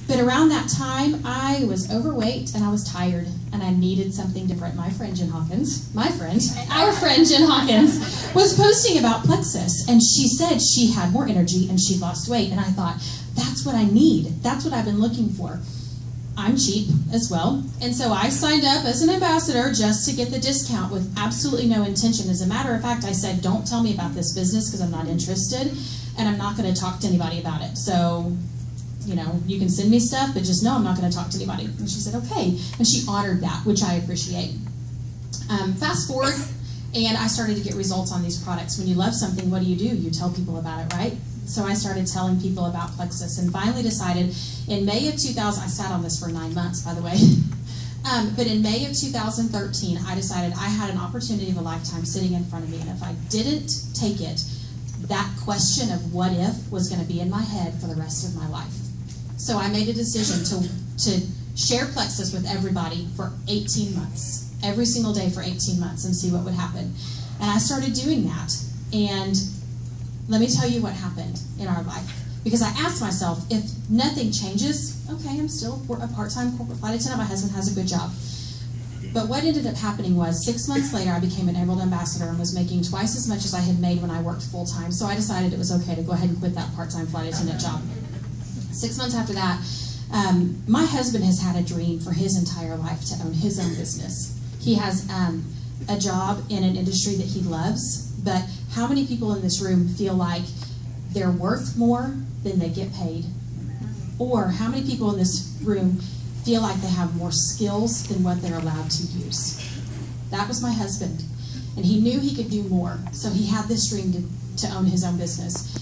But around that time, I was overweight and I was tired and I needed something different. My friend Jen Hawkins, our friend Jen Hawkins, was posting about Plexus, and she said she had more energy and she lost weight. And I thought, that's what I need. That's what I've been looking for. I'm cheap as well. And so I signed up as an ambassador just to get the discount with absolutely no intention. As a matter of fact, I said, don't tell me about this business because I'm not interested and I'm not going to talk to anybody about it. So, you know, you can send me stuff, but just know I'm not going to talk to anybody. And she said, okay. And she honored that, which I appreciate. Fast forward, and I started to get results on these products. When you love something, what do? You tell people about it, right? So I started telling people about Plexus and finally decided in May of 2000, I sat on this for 9 months, by the way. But in May of 2013, I decided I had an opportunity of a lifetime sitting in front of me. And if I didn't take it, that question of what if was going to be in my head for the rest of my life. So I made a decision to share Plexus with everybody for 18 months, every single day for 18 months, and see what would happen. And I started doing that. And let me tell you what happened in our life. Because I asked myself, if nothing changes, okay, I'm still a part-time corporate flight attendant. My husband has a good job. But what ended up happening was 6 months later, I became an Emerald Ambassador and was making twice as much as I had made when I worked full-time. So I decided it was okay to go ahead and quit that part-time flight attendant job. 6 months after that, my husband has had a dream for his entire life to own his own business. He has a job in an industry that he loves, but how many people in this room feel like they're worth more than they get paid? Or how many people in this room feel like they have more skills than what they're allowed to use? That was my husband. And he knew he could do more, so he had this dream to own his own business.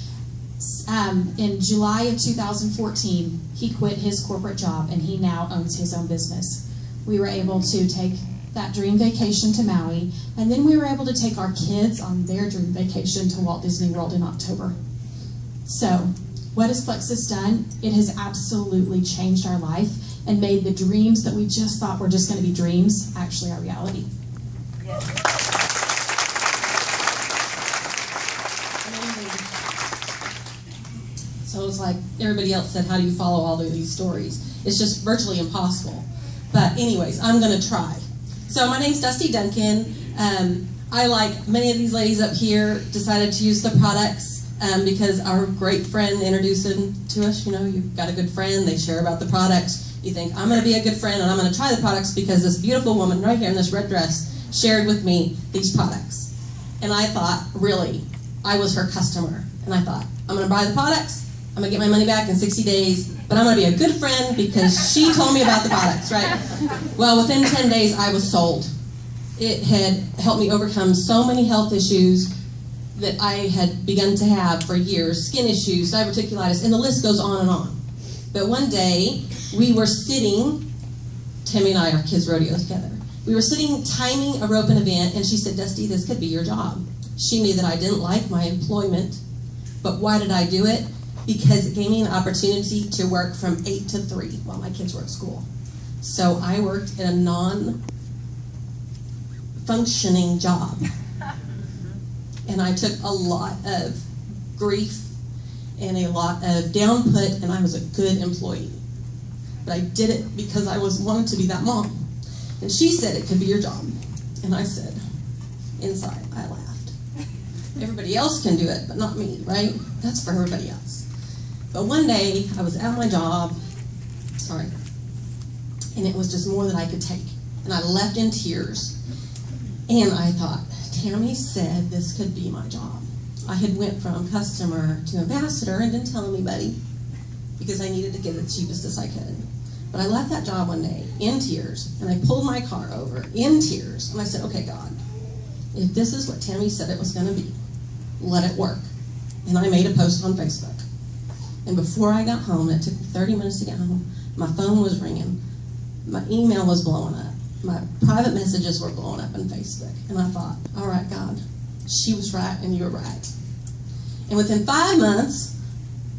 In July of 2014, he quit his corporate job and he now owns his own business. We were able to take that dream vacation to Maui, and then we were able to take our kids on their dream vacation to Walt Disney World in October. So, what has Plexus done? It has absolutely changed our life and made the dreams that we just thought were just going to be dreams actually our reality. Yes. So it's like everybody else said, how do you follow all of these stories? It's just virtually impossible. But anyways, I'm going to try. So my name's Dusty Duncan. I, like many of these ladies up here, decided to use the products because our great friend introduced them to us. You know, you've got a good friend, they share about the products. You think, I'm going to be a good friend and I'm going to try the products because this beautiful woman right here in this red dress shared with me these products. And I thought, really, I was her customer. And I thought, I'm going to buy the products. I'm going to get my money back in 60 days, but I'm going to be a good friend because she told me about the products, right? Well, within 10 days, I was sold. It had helped me overcome so many health issues that I had begun to have for years, skin issues, diverticulitis, and the list goes on and on. But one day, we were sitting, Tammy and I, our kids rodeo together. We were sitting timing a roping event, and she said, Dusty, this could be your job. She knew that I didn't like my employment, but why did I do it? Because it gave me an opportunity to work from 8 to 3 while my kids were at school. So I worked in a non-functioning job. And I took a lot of grief and a lot of downput, and I was a good employee. But I did it because I wanted to be that mom. And she said it could be your job. And I said, inside, I laughed. Everybody else can do it, but not me, right? That's for everybody else. But one day, I was at my job, and it was just more than I could take. And I left in tears. And I thought, Tammy said this could be my job. I had went from customer to ambassador and didn't tell anybody because I needed to get it the cheapest as I could. But I left that job one day in tears, and I pulled my car over in tears, and I said, okay, God, if this is what Tammy said it was going to be, let it work. And I made a post on Facebook. And before I got home, it took me 30 minutes to get home, my phone was ringing, my email was blowing up, my private messages were blowing up on Facebook. And I thought, all right, God, she was right and you were right. And within 5 months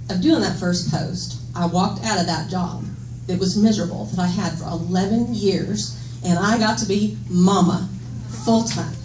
of doing that first post, I walked out of that job that was miserable, that I had for 11 years, and I got to be mama full time.